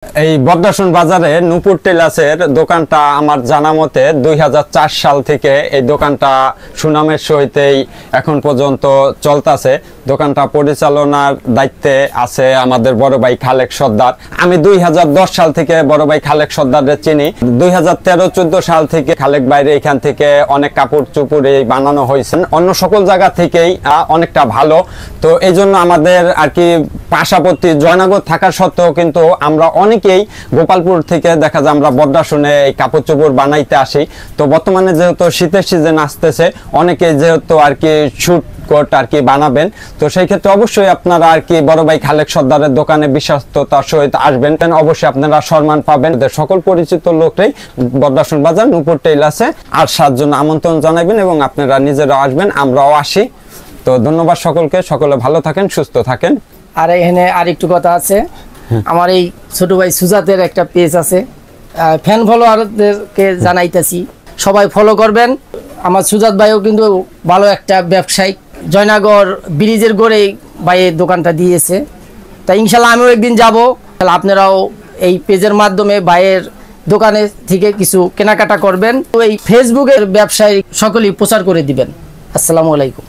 এই বদ্রাসন বাজারে নূপুর টেলার্সের দোকানটা আমার জানা মতে 2004 সাল থেকে এই দোকানটা সুনামের সহিতেই এখন পর্যন্ত চলতেছে। দোকানটা পরিচালনার দায়িত্বে আছে আমাদের বড় ভাই খালেক সর্দার। আমি 2010 সাল থেকে বড় ভাই খালেক সর্দারের চিনি। 2013-14 সাল থেকে খালেক বাইরে এখান থেকে অনেক কাপড় চোপড় বানানো হয়েছে, অন্য সকল জায়গা থেকেই অনেকটা ভালো। তো এই জন্য আমাদের আর কি পাশাপাশি জয়নগর থাকা সত্ত্বেও কিন্তু আমরা অনেকেই গোপালপুর থেকে দেখা যায় আমরা বদ্রাসনে এই কাপড় চোপড় বানাইতে আসি। তো বর্তমানে যেহেতু শীতের সিজন আসতেছে, অনেকে যেহেতু আর কি শুট কোট আর কি বানাবেন, তো সেই ক্ষেত্রে অবশ্যই আপনারা আর কি বড় ভাই খালেক সর্দারের দোকানে বিশ্বস্ততার সহিত আসবেন, অবশ্যই আপনারা সম্মান পাবেন। সকল পরিচিত লোকরাই বদ্রাসন বাজার নূপুর টেলার্সে আসার জন্য আমন্ত্রণ জানাবেন এবং আপনারা নিজেরা আসবেন, আমরাও আসি। তো ধন্যবাদ সকলকে, সকলে ভালো থাকেন, সুস্থ থাকেন। আর এখানে আরেকটু কথা আছে, আমার এই ছোট ভাই সুজাতের একটা পেজ আছে, ফ্যান ফলোয়ারদেরকে জানাইতেছি সবাই ফলো করবেন। আমার সুজাত ভাইও কিন্তু ভালো একটা ব্যবসায়িক, জয়নগর ব্রিজের গড়েই ভাইয়ের দোকানটা দিয়েছে। তা ইনশাল্লাহ আমিও একদিন যাব, তাহলে আপনারাও এই পেজের মাধ্যমে ভাইয়ের দোকানে থেকে কিছু কেনাকাটা করবেন। তো এই ফেসবুকের ব্যবসায় সকলেই প্রচার করে দিবেন। আসসালামু আলাইকুম।